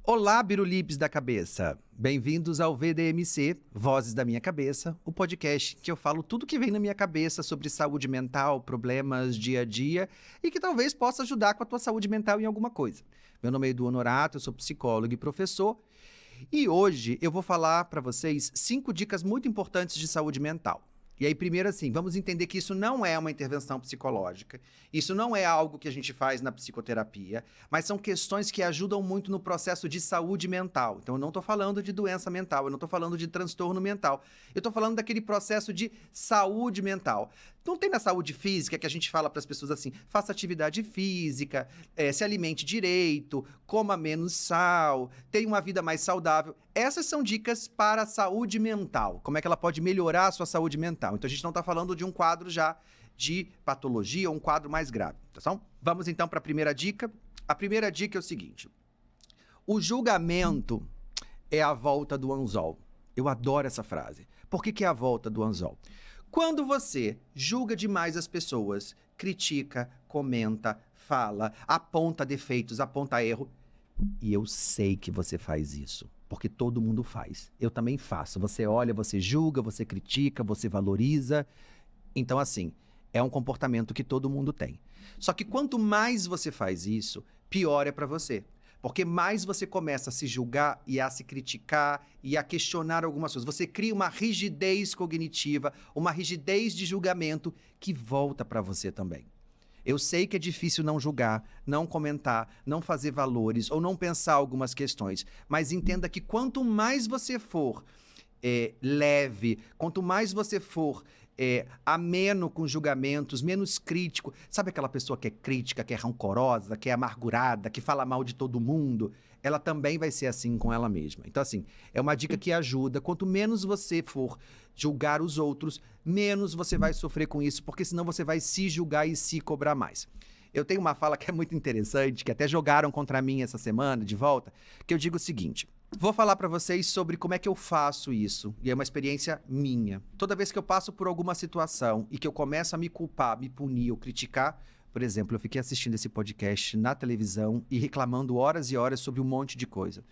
Olá, birulibes da cabeça! Bem-vindos ao VDMC, Vozes da Minha Cabeça, o podcast que eu falo tudo que vem na minha cabeça sobre saúde mental, problemas dia a dia e que talvez possa ajudar com a tua saúde mental em alguma coisa. Meu nome é Edu Honorato, eu sou psicólogo e professor e hoje eu vou falar para vocês 5 dicas muito importantes de saúde mental. E aí, primeiro assim, vamos entender que isso não é uma intervenção psicológica, isso não é algo que a gente faz na psicoterapia, mas são questões que ajudam muito no processo de saúde mental. Então, eu não estou falando de doença mental, eu não estou falando de transtorno mental, eu estou falando daquele processo de saúde mental. Não tem na saúde física que a gente fala para as pessoas assim, faça atividade física, se alimente direito, coma menos sal, tenha uma vida mais saudável. Essas são dicas para a saúde mental, como é que ela pode melhorar a sua saúde mental. Então, a gente não está falando de um quadro já de patologia ou um quadro mais grave, tá bom? Vamos então para a primeira dica. A primeira dica é o seguinte: o julgamento é a volta do anzol. Eu adoro essa frase. Por que é a volta do anzol? Quando você julga demais as pessoas, critica, comenta, fala, aponta defeitos, aponta erro, e eu sei que você faz isso, porque todo mundo faz. Eu também faço. Você olha, você julga, você critica, você valoriza. Então, assim, é um comportamento que todo mundo tem. Só que quanto mais você faz isso, pior é para você. Porque mais você começa a se julgar e a se criticar e a questionar algumas coisas. Você cria uma rigidez cognitiva, uma rigidez de julgamento que volta para você também. Eu sei que é difícil não julgar, não comentar, não fazer valores ou não pensar algumas questões, mas entenda que quanto mais você for leve, quanto mais você for ameno com julgamentos, menos crítico, sabe aquela pessoa que é crítica, que é rancorosa, que é amargurada, que fala mal de todo mundo? Ela também vai ser assim com ela mesma. Então, assim, é uma dica que ajuda. Quanto menos você for julgar os outros, menos você vai sofrer com isso, porque senão você vai se julgar e se cobrar mais. Eu tenho uma fala que é muito interessante, que até jogaram contra mim essa semana, de volta, que eu digo o seguinte: vou falar para vocês sobre como é que eu faço isso, e é uma experiência minha. Toda vez que eu passo por alguma situação e que eu começo a me culpar, me punir ou criticar, por exemplo, eu fiquei assistindo esse podcast na televisão e reclamando horas e horas sobre um monte de coisa.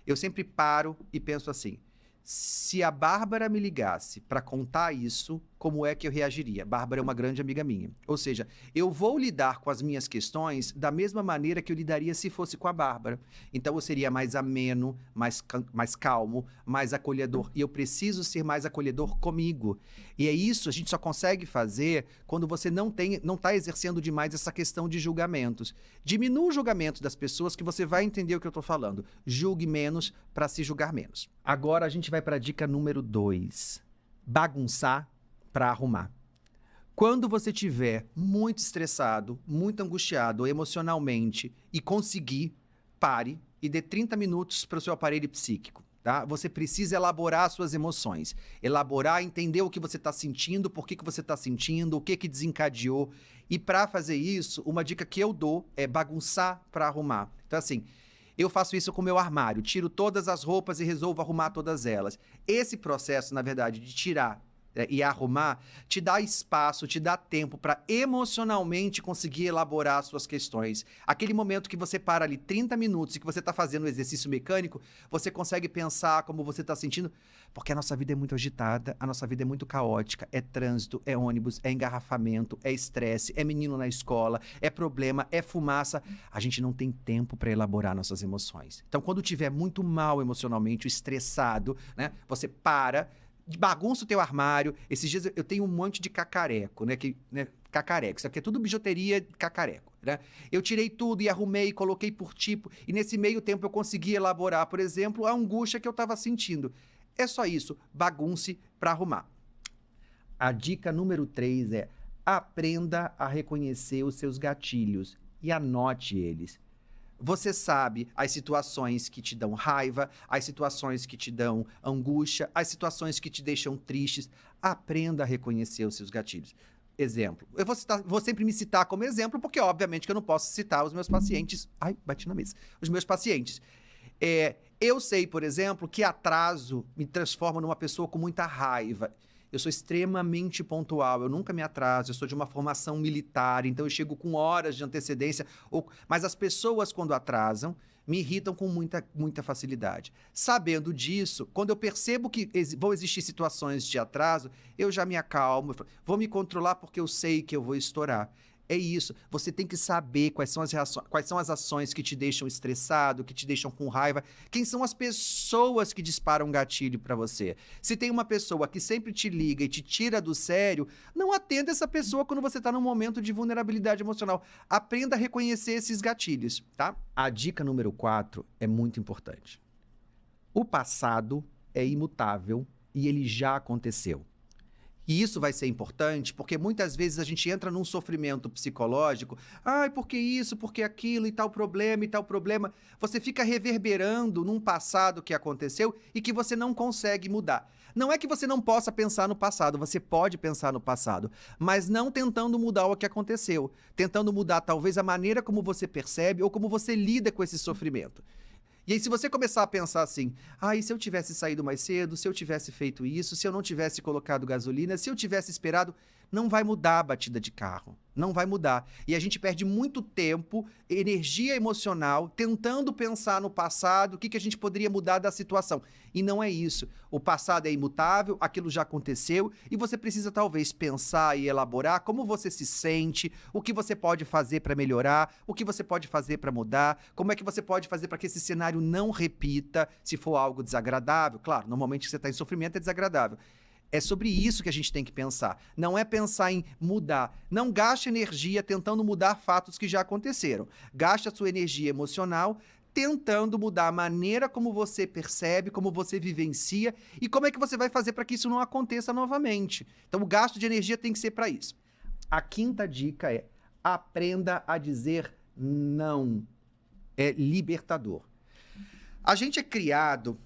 Eu sempre paro e penso assim: se a Bárbara me ligasse para contar isso, como é que eu reagiria? Bárbara é uma grande amiga minha. Ou seja, eu vou lidar com as minhas questões da mesma maneira que eu lidaria se fosse com a Bárbara. Então eu seria mais ameno, mais calmo, mais acolhedor. E eu preciso ser mais acolhedor comigo. E é isso, a gente só consegue fazer quando você não está exercendo demais essa questão de julgamentos. Diminua o julgamento das pessoas que você vai entender o que eu estou falando. Julgue menos para se julgar menos. Agora a gente vai para a dica número 2. Bagunçar para arrumar. Quando você estiver muito estressado, muito angustiado emocionalmente e conseguir, pare e dê 30 minutos para o seu aparelho psíquico. Tá? Você precisa elaborar suas emoções. Elaborar, entender o que você está sentindo, por que você está sentindo, o que desencadeou. E para fazer isso, uma dica que eu dou é bagunçar para arrumar. Então, assim, eu faço isso com o meu armário. Tiro todas as roupas e resolvo arrumar todas elas. Esse processo, na verdade, de tirar e arrumar, te dá espaço, te dá tempo para emocionalmente conseguir elaborar suas questões. Aquele momento que você para ali 30 minutos e que você está fazendo um exercício mecânico, você consegue pensar como você está sentindo, porque a nossa vida é muito agitada, a nossa vida é muito caótica, é trânsito, é ônibus, é engarrafamento, é estresse, é menino na escola, é problema, é fumaça. A gente não tem tempo para elaborar nossas emoções. Então, quando estiver muito mal emocionalmente, estressado, né, você bagunça o teu armário. Esses dias eu tenho um monte de cacareco, né? Cacareco. Isso aqui é tudo bijuteria cacareco, né? Eu tirei tudo e arrumei, coloquei por tipo. E nesse meio tempo eu consegui elaborar, por exemplo, a angústia que eu estava sentindo. É só isso. Bagunce para arrumar. A dica número 3 é: aprenda a reconhecer os seus gatilhos e anote eles. Você sabe as situações que te dão raiva, as situações que te dão angústia, as situações que te deixam tristes. Aprenda a reconhecer os seus gatilhos. Exemplo. Eu vou sempre me citar como exemplo, porque obviamente que eu não posso citar os meus pacientes. Ai, bati na mesa. Os meus pacientes. Eu sei, por exemplo, que atraso me transforma numa pessoa com muita raiva. Eu sou extremamente pontual, eu nunca me atraso, eu sou de uma formação militar, então eu chego com horas de antecedência. Mas as pessoas, quando atrasam, me irritam com muita facilidade. Sabendo disso, quando eu percebo que vão existir situações de atraso, eu já me acalmo, vou me controlar porque eu sei que eu vou estourar. É isso. Você tem que saber quais são as reações, quais são as ações que te deixam estressado, que te deixam com raiva. Quem são as pessoas que disparam um gatilho para você? Se tem uma pessoa que sempre te liga e te tira do sério, não atenda essa pessoa quando você está num momento de vulnerabilidade emocional. Aprenda a reconhecer esses gatilhos, tá? A dica número 4 é muito importante. O passado é imutável e ele já aconteceu. E isso vai ser importante porque muitas vezes a gente entra num sofrimento psicológico. Ai, por que isso, por que aquilo e tal problema e tal problema. Você fica reverberando num passado que aconteceu e que você não consegue mudar. Não é que você não possa pensar no passado, você pode pensar no passado, mas não tentando mudar o que aconteceu. Tentando mudar talvez a maneira como você percebe ou como você lida com esse sofrimento. E aí, se você começar a pensar assim, e se eu tivesse saído mais cedo, se eu tivesse feito isso, se eu não tivesse colocado gasolina, se eu tivesse esperado, não vai mudar a batida de carro. Não vai mudar. E a gente perde muito tempo, energia emocional, tentando pensar no passado, o que a gente poderia mudar da situação. E não é isso. O passado é imutável, aquilo já aconteceu, e você precisa talvez pensar e elaborar como você se sente, o que você pode fazer para melhorar, o que você pode fazer para mudar, como é que você pode fazer para que esse cenário não repita, se for algo desagradável. Claro, normalmente você está em sofrimento é desagradável. É sobre isso que a gente tem que pensar. Não é pensar em mudar. Não gaste energia tentando mudar fatos que já aconteceram. Gaste a sua energia emocional tentando mudar a maneira como você percebe, como você vivencia e como é que você vai fazer para que isso não aconteça novamente. Então, o gasto de energia tem que ser para isso. A quinta dica é: aprenda a dizer não. É libertador. A gente é criado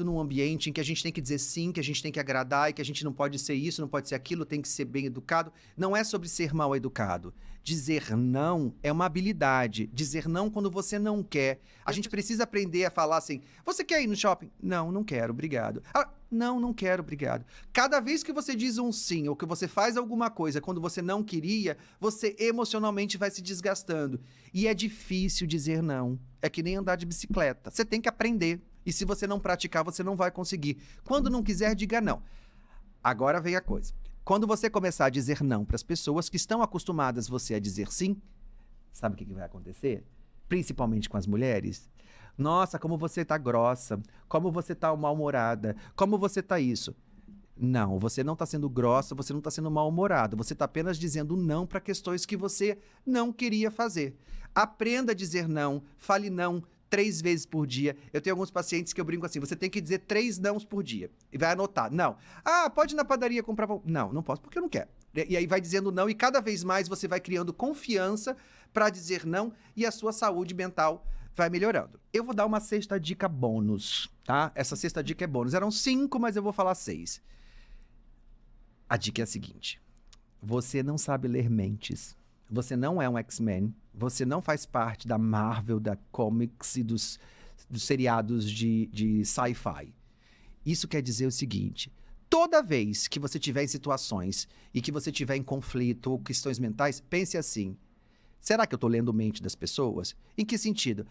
num ambiente em que a gente tem que dizer sim, que a gente tem que agradar e que a gente não pode ser isso, não pode ser aquilo, tem que ser bem educado. Não é sobre ser mal educado. Dizer não é uma habilidade. Dizer não quando você não quer. A gente precisa aprender a falar assim, você quer ir no shopping? Não, não quero, obrigado. Não, não quero, obrigado. Cada vez que você diz um sim ou que você faz alguma coisa quando você não queria, você emocionalmente vai se desgastando. E é difícil dizer não. É que nem andar de bicicleta. Você tem que aprender. E se você não praticar, você não vai conseguir. Quando não quiser, diga não. Agora vem a coisa. Quando você começar a dizer não para as pessoas que estão acostumadas você a dizer sim, sabe o que vai acontecer? Principalmente com as mulheres. Nossa, como você tá grossa, como você tá mal-humorada, como você tá isso. Não, você não está sendo grossa, você não está sendo mal-humorada. Você está apenas dizendo não para questões que você não queria fazer. Aprenda a dizer não, fale não 3 vezes por dia. Eu tenho alguns pacientes que eu brinco assim, você tem que dizer 3 nãos por dia. E vai anotar, não. Pode ir na padaria comprar pão. Não, não posso porque eu não quero. E aí vai dizendo não e cada vez mais você vai criando confiança para dizer não e a sua saúde mental vai melhorando. Eu vou dar uma 6ª dica bônus, tá? Essa 6ª dica é bônus. Eram 5, mas eu vou falar 6. A dica é a seguinte. Você não sabe ler mentes. Você não é um X-Men. Você não faz parte da Marvel, da comics e dos seriados de sci-fi. Isso quer dizer o seguinte. Toda vez que você estiver em situações e que você estiver em conflito ou questões mentais, pense assim. Será que eu estou lendo mente das pessoas? Em que sentido?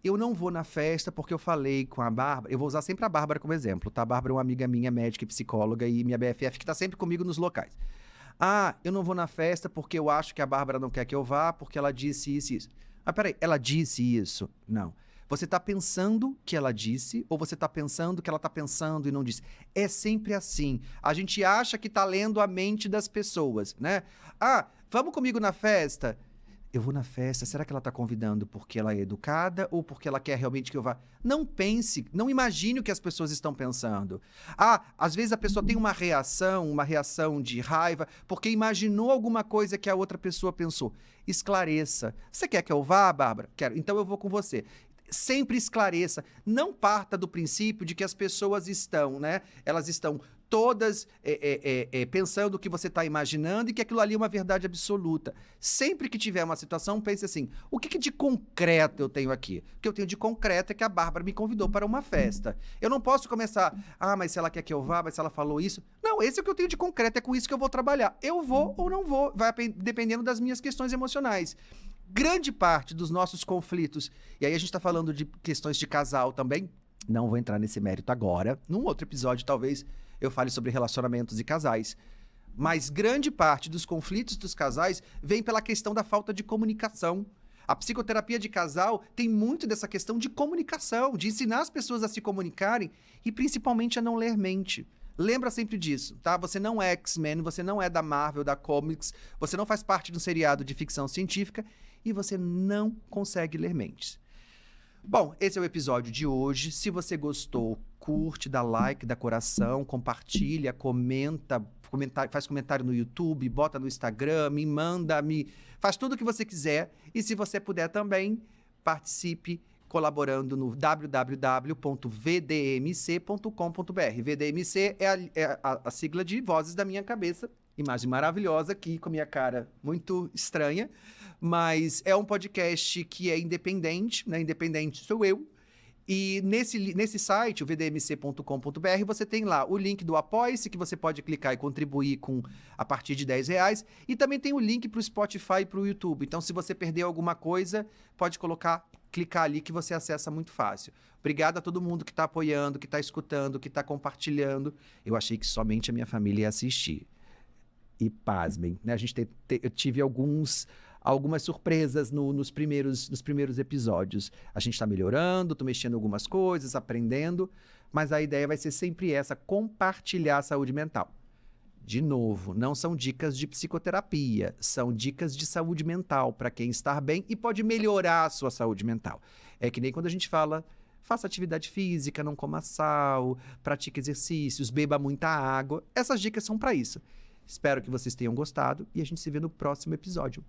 Eu não vou na festa porque eu falei com a Bárbara. Eu vou usar sempre a Bárbara como exemplo, tá? A Bárbara é uma amiga minha, médica e psicóloga e minha BFF que está sempre comigo nos locais. Eu não vou na festa porque eu acho que a Bárbara não quer que eu vá porque ela disse isso e isso. Peraí, ela disse isso? Não. Você está pensando que ela disse ou você está pensando que ela está pensando e não disse? É sempre assim. A gente acha que está lendo a mente das pessoas, né? Vamos comigo na festa? Eu vou na festa, será que ela está convidando porque ela é educada ou porque ela quer realmente que eu vá? Não pense, não imagine o que as pessoas estão pensando. Às vezes a pessoa tem uma reação de raiva, porque imaginou alguma coisa que a outra pessoa pensou. Esclareça. Você quer que eu vá, Bárbara? Quero, então eu vou com você. Sempre esclareça. Não parta do princípio de que as pessoas estão, né? Elas estão todas pensando o que você está imaginando e que aquilo ali é uma verdade absoluta. Sempre que tiver uma situação, pense assim, o que de concreto eu tenho aqui? O que eu tenho de concreto é que a Bárbara me convidou para uma festa. Eu não posso começar, mas se ela quer que eu vá, mas se ela falou isso... Não, esse é o que eu tenho de concreto, é com isso que eu vou trabalhar. Eu vou ou não vou, vai dependendo das minhas questões emocionais. Grande parte dos nossos conflitos, e aí a gente está falando de questões de casal também, não vou entrar nesse mérito agora, num outro episódio talvez eu fale sobre relacionamentos e casais. Mas grande parte dos conflitos dos casais vem pela questão da falta de comunicação. A psicoterapia de casal tem muito dessa questão de comunicação, de ensinar as pessoas a se comunicarem e principalmente a não ler mente. Lembra sempre disso, tá? Você não é X-Men, você não é da Marvel, da Comics, você não faz parte de um seriado de ficção científica e você não consegue ler mentes. Bom, esse é o episódio de hoje. Se você gostou, curte, dá like, dá coração, compartilha, comenta, faz comentário no YouTube, bota no Instagram, me manda, faz tudo o que você quiser. E se você puder também, participe colaborando no www.vdmc.com.br. VDMC é a sigla de Vozes da Minha Cabeça. Imagem maravilhosa aqui com a minha cara muito estranha, mas é um podcast que é independente, né? Independente sou eu. E nesse site, o vdmc.com.br, você tem lá o link do Apoia-se, que você pode clicar e contribuir a partir de R$10. E também tem o link para o Spotify e para o YouTube. Então, se você perdeu alguma coisa, pode clicar ali que você acessa muito fácil. Obrigado a todo mundo que está apoiando, que está escutando, que está compartilhando. Eu achei que somente a minha família ia assistir. E pasmem, né? Eu tive algumas surpresas nos primeiros episódios. A gente está melhorando, estou mexendo em algumas coisas, aprendendo, mas a ideia vai ser sempre essa, compartilhar a saúde mental. De novo, não são dicas de psicoterapia, são dicas de saúde mental para quem está bem e pode melhorar a sua saúde mental. É que nem quando a gente fala, faça atividade física, não coma sal, pratique exercícios, beba muita água. Essas dicas são para isso. Espero que vocês tenham gostado e a gente se vê no próximo episódio.